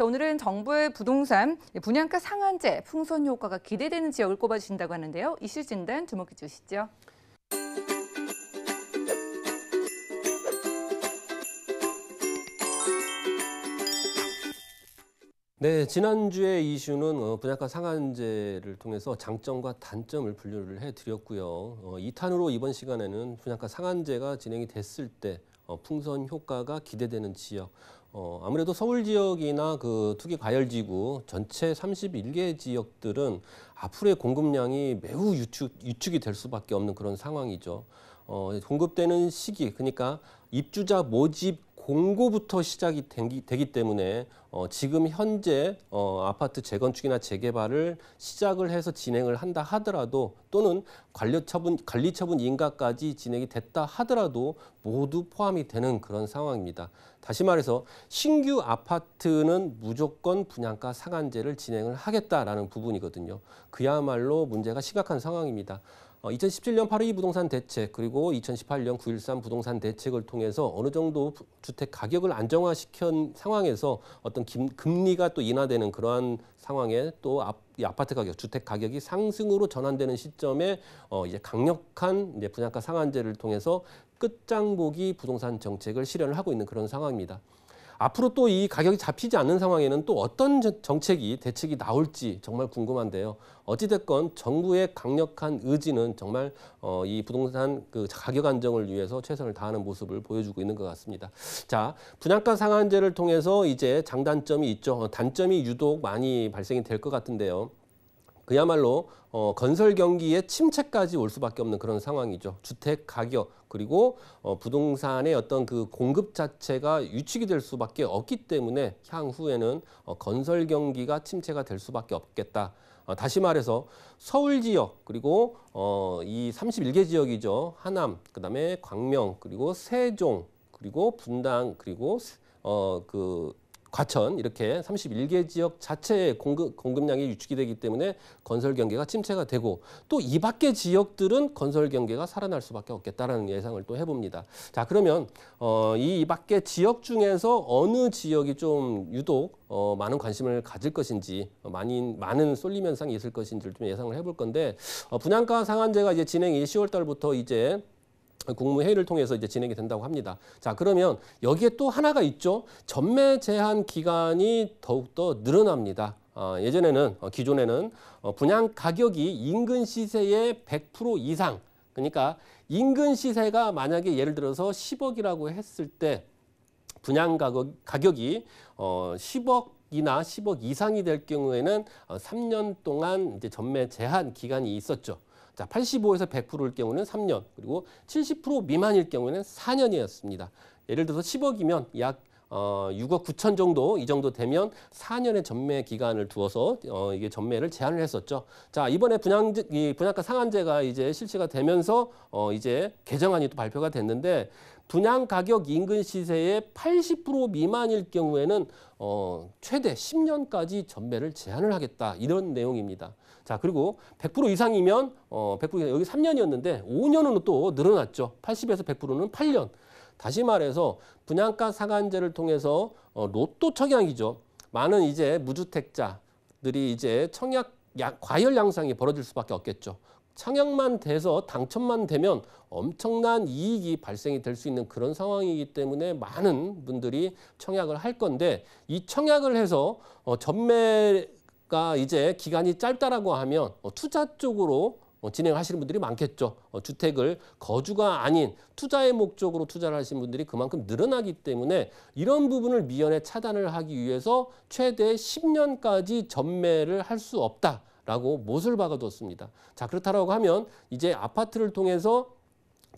자, 오늘은 정부의 부동산 분양가 상한제 풍선 효과가 기대되는 지역을 꼽아주신다고 하는데요. 이슈 진단 주목해 주시죠. 네, 지난주의 이슈는 분양가 상한제를 통해서 장점과 단점을 분류를 해드렸고요. 2탄으로 이번 시간에는 분양가 상한제가 진행이 됐을 때 풍선 효과가 기대되는 지역, 아무래도 서울 지역이나 그 투기 과열지구 전체 31개 지역들은 앞으로의 공급량이 매우 유축이 될 수밖에 없는 그런 상황이죠. 공급되는 시기, 그러니까 입주자 모집 공고부터 시작이 되기 때문에 지금 현재 아파트 재건축이나 재개발을 시작을 해서 진행을 한다 하더라도 또는 관리처분 인가까지 진행이 됐다 하더라도 모두 포함이 되는 그런 상황입니다. 다시 말해서 신규 아파트는 무조건 분양가 상한제를 진행을 하겠다라는 부분이거든요. 그야말로 문제가 심각한 상황입니다. 2017년 8.22 부동산 대책 그리고 2018년 9.13 부동산 대책을 통해서 어느 정도 주택 가격을 안정화시킨 상황에서 어떤 금리가 또 인하되는 그러한 상황에 또 이 아파트 가격, 주택 가격이 상승으로 전환되는 시점에 이제 강력한 이제 분양가 상한제를 통해서 끝장보기 부동산 정책을 실현을 하고 있는 그런 상황입니다. 앞으로 또 이 가격이 잡히지 않는 상황에는 또 어떤 대책이 나올지 정말 궁금한데요. 어찌됐건 정부의 강력한 의지는 정말 이 부동산 그 가격 안정을 위해서 최선을 다하는 모습을 보여주고 있는 것 같습니다. 자, 분양가 상한제를 통해서 이제 장단점이 있죠. 단점이 유독 많이 발생이 될 것 같은데요. 그야말로 건설 경기에 침체까지 올 수밖에 없는 그런 상황이죠. 주택 가격 그리고 부동산의 어떤 그 공급 자체가 유축이 될 수밖에 없기 때문에 향후에는 건설 경기가 침체가 될 수밖에 없겠다. 다시 말해서 서울 지역 그리고 이 31개 지역이죠. 하남, 그다음에 광명, 그리고 세종, 그리고 분당, 그리고 과천 이렇게 31개 지역 자체의 공급량이 유축이 되기 때문에 건설 경기가 침체가 되고 또 이 밖의 지역들은 건설 경기가 살아날 수밖에 없겠다라는 예상을 또 해봅니다. 자, 그러면 이 밖의 지역 중에서 어느 지역이 좀 유독 많은 관심을 가질 것인지 많은 쏠림 현상이 있을 것인지를 좀 예상을 해볼 건데 분양가 상한제가 이제 진행이 10월 달부터 이제 국무회의를 통해서 이제 진행이 된다고 합니다. 자, 그러면 여기에 또 하나가 있죠. 전매 제한 기간이 더욱더 늘어납니다. 기존에는 분양 가격이 인근 시세의 100% 이상, 그러니까 인근 시세가 만약에 예를 들어서 10억이라고 했을 때 분양 가격이 10억이나 10억 이상이 될 경우에는 3년 동안 이제 전매 제한 기간이 있었죠. 자, 85에서 100%일 경우는 3년, 그리고 70% 미만일 경우에는 4년이었습니다. 예를 들어서 10억이면 약 6억 9천 정도, 이 정도 되면 4년의 전매 기간을 두어서 이게 전매를 제한을 했었죠. 자, 이번에 분양가 상한제가 이제 실시가 되면서 이제 개정안이 또 발표가 됐는데 분양 가격 인근 시세의 80% 미만일 경우에는 최대 10년까지 전매를 제한을 하겠다, 이런 내용입니다. 자, 그리고 100% 이상이면 100% 여기 3년이었는데 5년은 또 늘어났죠. 80에서 100%는 8년. 다시 말해서 분양가 상한제를 통해서 로또 청약이죠. 많은 이제 무주택자들이 이제 과열 양상이 벌어질 수밖에 없겠죠. 청약만 돼서 당첨만 되면 엄청난 이익이 발생이 될 수 있는 그런 상황이기 때문에 많은 분들이 청약을 할 건데 이 청약을 해서 전매가 이제 기간이 짧다라고 하면 투자 쪽으로 진행하시는 분들이 많겠죠. 주택을 거주가 아닌 투자의 목적으로 투자를 하시는 분들이 그만큼 늘어나기 때문에 이런 부분을 미연에 차단을 하기 위해서 최대 10년까지 전매를 할 수 없다라고 못을 박아뒀습니다. 자, 그렇다라고 하면 이제 아파트를 통해서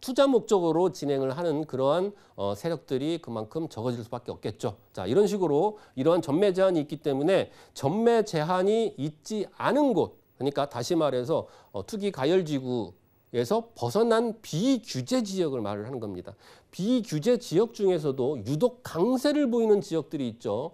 투자 목적으로 진행을 하는 그러한 세력들이 그만큼 적어질 수밖에 없겠죠. 자, 이런 식으로 이러한 전매 제한이 있기 때문에 전매 제한이 있지 않은 곳, 그러니까 다시 말해서 투기 과열지구에서 벗어난 비규제 지역을 말을 하는 겁니다. 비규제 지역 중에서도 유독 강세를 보이는 지역들이 있죠.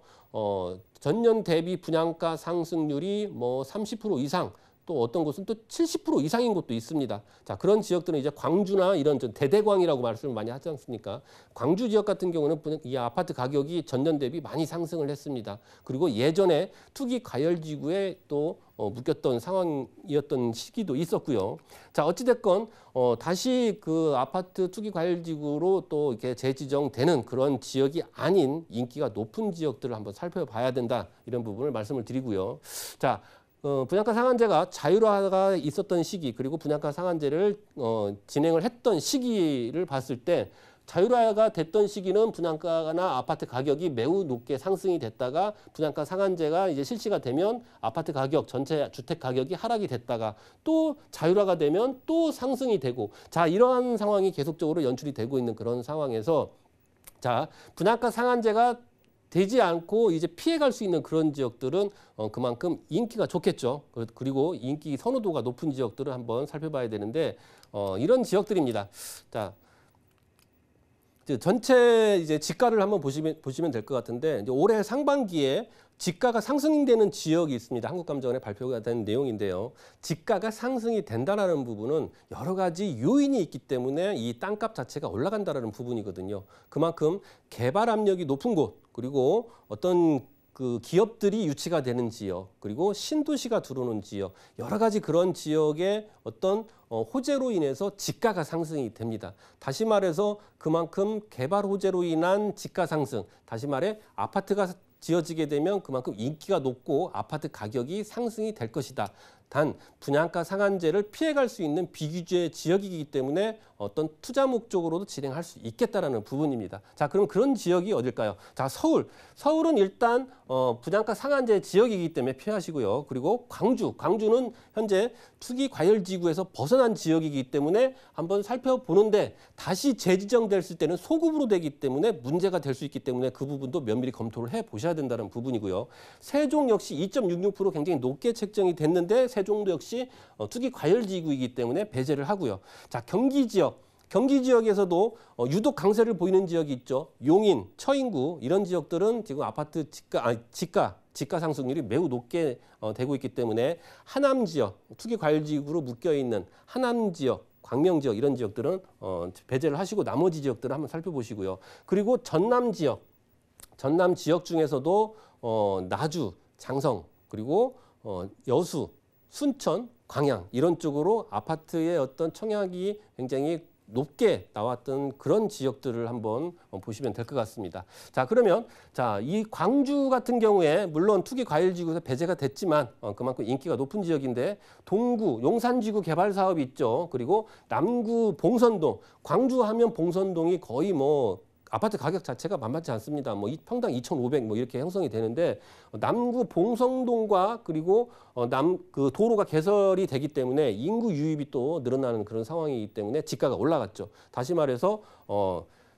전년 대비 분양가 상승률이 뭐 30% 이상, 또 어떤 곳은 또 70% 이상인 곳도 있습니다. 자, 그런 지역들은 이제 광주나 이런 좀 대대광이라고 말씀을 많이 하지 않습니까? 광주 지역 같은 경우는 이 아파트 가격이 전년 대비 많이 상승을 했습니다. 그리고 예전에 투기 과열지구에 또 묶였던 상황이었던 시기도 있었고요. 자, 어찌됐건 다시 그 아파트 투기 과열지구로 또 이렇게 재지정되는 그런 지역이 아닌 인기가 높은 지역들을 한번 살펴봐야 된다, 이런 부분을 말씀을 드리고요. 자, 분양가 상한제가 자율화가 있었던 시기, 그리고 분양가 상한제를 진행을 했던 시기를 봤을 때 자율화가 됐던 시기는 분양가나 아파트 가격이 매우 높게 상승이 됐다가 분양가 상한제가 이제 실시가 되면 아파트 가격, 전체 주택 가격이 하락이 됐다가 또 자율화가 되면 또 상승이 되고, 자, 이러한 상황이 계속적으로 연출이 되고 있는 그런 상황에서, 자, 분양가 상한제가 되지 않고 이제 피해갈 수 있는 그런 지역들은 그만큼 인기가 좋겠죠. 그리고 인기 선호도가 높은 지역들을 한번 살펴봐야 되는데 이런 지역들입니다. 자, 전체 이제 지가를 한번 보시면 될 것 같은데, 이제 올해 상반기에 지가가 상승되는 지역이 있습니다. 한국감정원에 발표가 된 내용인데요. 지가가 상승이 된다라는 부분은 여러 가지 요인이 있기 때문에 이 땅값 자체가 올라간다라는 부분이거든요. 그만큼 개발 압력이 높은 곳, 그리고 어떤 그 기업들이 유치가 되는 지역, 그리고 신도시가 들어오는 지역, 여러 가지 그런 지역의 어떤 호재로 인해서 지가가 상승이 됩니다. 다시 말해서 그만큼 개발 호재로 인한 지가 상승, 다시 말해 아파트가 지어지게 되면 그만큼 인기가 높고 아파트 가격이 상승이 될 것이다. 단 분양가 상한제를 피해갈 수 있는 비규제 지역이기 때문에 어떤 투자 목적으로도 진행할 수 있겠다라는 부분입니다. 자, 그럼 그런 지역이 어딜까요? 자, 서울은 일단 분양가 상한제 지역이기 때문에 피하시고요. 그리고 광주는 현재 투기 과열 지구에서 벗어난 지역이기 때문에 한번 살펴보는데, 다시 재지정됐을 때는 소급으로 되기 때문에 문제가 될 수 있기 때문에 그 부분도 면밀히 검토를 해 보셔야 된다는 부분이고요. 세종 역시 2.66% 굉장히 높게 책정이 됐는데 세종도 역시 투기 과열 지구이기 때문에 배제를 하고요. 자, 경기 지역에서도 유독 강세를 보이는 지역이 있죠. 용인, 처인구 이런 지역들은 지금 아파트 지가 상승률이 매우 높게 되고 있기 때문에 하남 지역, 투기 과열 지구로 묶여 있는 하남 지역, 광명 지역 이런 지역들은 배제를 하시고 나머지 지역들을 한번 살펴보시고요. 그리고 전남 지역 중에서도 나주, 장성, 그리고 여수, 순천, 광양 이런 쪽으로 아파트의 어떤 청약이 굉장히 높게 나왔던 그런 지역들을 한번 보시면 될 것 같습니다. 자, 그러면 이 광주 같은 경우에 물론 투기 과열 지구에서 배제가 됐지만 그만큼 인기가 높은 지역인데, 동구 용산지구 개발 사업이 있죠. 그리고 남구 봉선동, 광주 하면 봉선동이 거의 뭐 아파트 가격 자체가 만만치 않습니다. 뭐 평당 2,500 뭐 이렇게 형성이 되는데, 남구 봉성동과 그리고 그 도로가 개설이 되기 때문에 인구 유입이 또 늘어나는 그런 상황이기 때문에 지가가 올라갔죠. 다시 말해서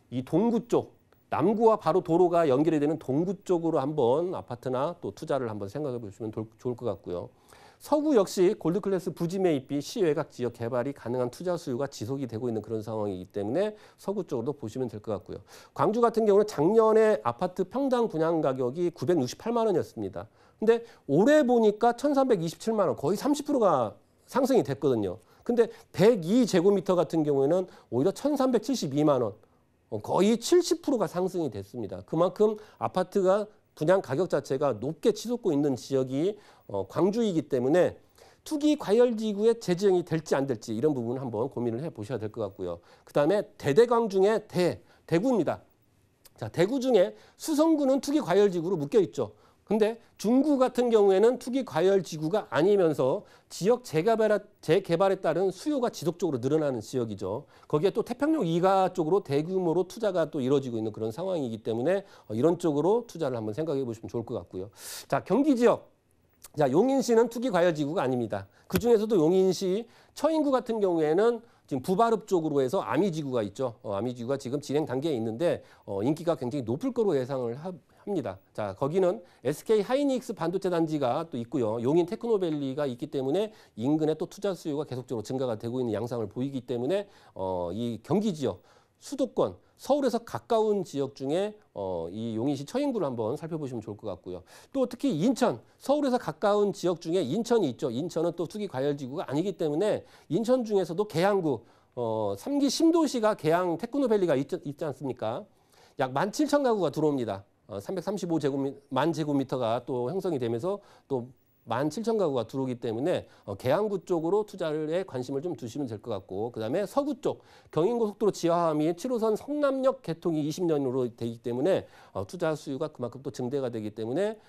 이 동구 쪽, 남구와 바로 도로가 연결이 되는 동구 쪽으로 한번 아파트나 또 투자를 한번 생각해 보시면 좋을 것 같고요. 서구 역시 골드클래스 부지 매입비 시외곽 지역 개발이 가능한 투자 수요가 지속이 되고 있는 그런 상황이기 때문에 서구 쪽으로도 보시면 될 것 같고요. 광주 같은 경우는 작년에 아파트 평당 분양 가격이 968만 원이었습니다. 근데 올해 보니까 1,327만 원, 거의 30%가 상승이 됐거든요. 근데 102제곱미터 같은 경우에는 오히려 1,372만 원, 거의 70%가 상승이 됐습니다. 그만큼 아파트가 분양 가격 자체가 높게 치솟고 있는 지역이 광주이기 때문에 투기 과열 지구에 재지정이 될지 안 될지 이런 부분을 한번 고민을 해 보셔야 될 것 같고요. 그다음에 대대광 중에 대구입니다. 자, 대구 중에 수성구는 투기 과열 지구로 묶여 있죠. 근데 중구 같은 경우에는 투기 과열 지구가 아니면서 지역 재개발에 따른 수요가 지속적으로 늘어나는 지역이죠. 거기에 또 태평양 이가 쪽으로 대규모로 투자가 또 이루어지고 있는 그런 상황이기 때문에 이런 쪽으로 투자를 한번 생각해 보시면 좋을 것 같고요. 자, 경기 지역. 자, 용인시는 투기 과열 지구가 아닙니다. 그중에서도 용인시 처인구 같은 경우에는 지금 부발읍 쪽으로 해서 아미지구가 있죠. 아미지구가 지금 진행 단계에 있는데 인기가 굉장히 높을 거로 예상을 합니다. 자, 거기는 SK 하이닉스 반도체 단지가 또 있고요. 용인 테크노밸리가 있기 때문에 인근에 또 투자 수요가 계속적으로 증가가 되고 있는 양상을 보이기 때문에 이 경기 지역, 수도권, 서울에서 가까운 지역 중에 이 용인시 처인구를 한번 살펴보시면 좋을 것 같고요. 또 특히 인천, 서울에서 가까운 지역 중에 인천이 있죠. 인천은 또 투기 과열지구가 아니기 때문에 인천 중에서도 계양구, 3기 신도시가 계양 테크노밸리가 있지 않습니까? 약 17,000가구가 들어옵니다. 335만 제곱미터가 또 형성이 되면서 또 17,000가구가 들어오기 때문에 계양구 쪽으로 투자에 관심을 좀 두시면 될 것 같고, 그다음에 서구 쪽 경인고속도로 지하화 및 7호선 성남역 개통이 20년으로 되기 때문에 투자 수요가 그만큼 또 증대가 되기 때문에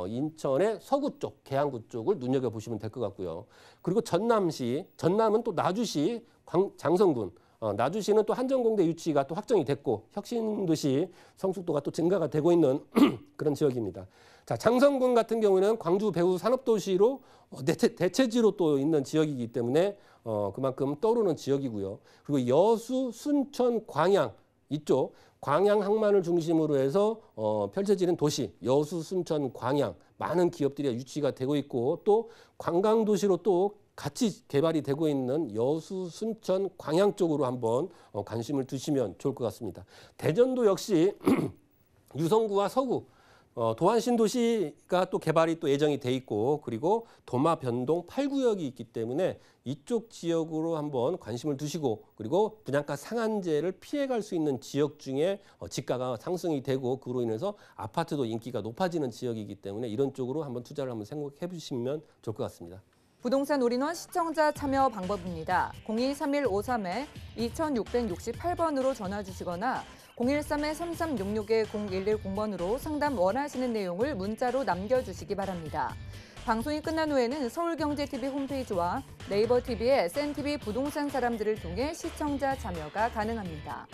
인천의 서구 쪽, 계양구 쪽을 눈여겨보시면 될 것 같고요. 그리고 전남은 또 나주시 장성군, 나주시는 또 한전공대 유치가 또 확정이 됐고 혁신도시 성숙도가 또 증가가 되고 있는 그런 지역입니다. 자, 장성군 같은 경우는 광주 배후 산업도시로 대체지로 또 있는 지역이기 때문에 그만큼 떠오르는 지역이고요. 그리고 여수, 순천, 광양 이쪽 광양 항만을 중심으로 해서 펼쳐지는 도시 여수, 순천, 광양 많은 기업들이 유치가 되고 있고 또 관광도시로 또 같이 개발이 되고 있는 여수, 순천, 광양 쪽으로 한번 관심을 두시면 좋을 것 같습니다. 대전도 역시 유성구와 서구, 도안 신도시가 또 개발이 또 예정이 돼 있고 그리고 도마 변동 8구역이 있기 때문에 이쪽 지역으로 한번 관심을 두시고 그리고 분양가 상한제를 피해갈 수 있는 지역 중에 지가가 상승이 되고 그로 인해서 아파트도 인기가 높아지는 지역이기 때문에 이런 쪽으로 한번 투자를 한번 생각해 보시면 좋을 것 같습니다. 부동산 올인원 시청자 참여 방법입니다. 023153-2668번으로 전화 주시거나 013-3366-0110번으로 상담 원하시는 내용을 문자로 남겨주시기 바랍니다. 방송이 끝난 후에는 서울경제TV 홈페이지와 네이버 TV의 센TV 부동산 사람들을 통해 시청자 참여가 가능합니다.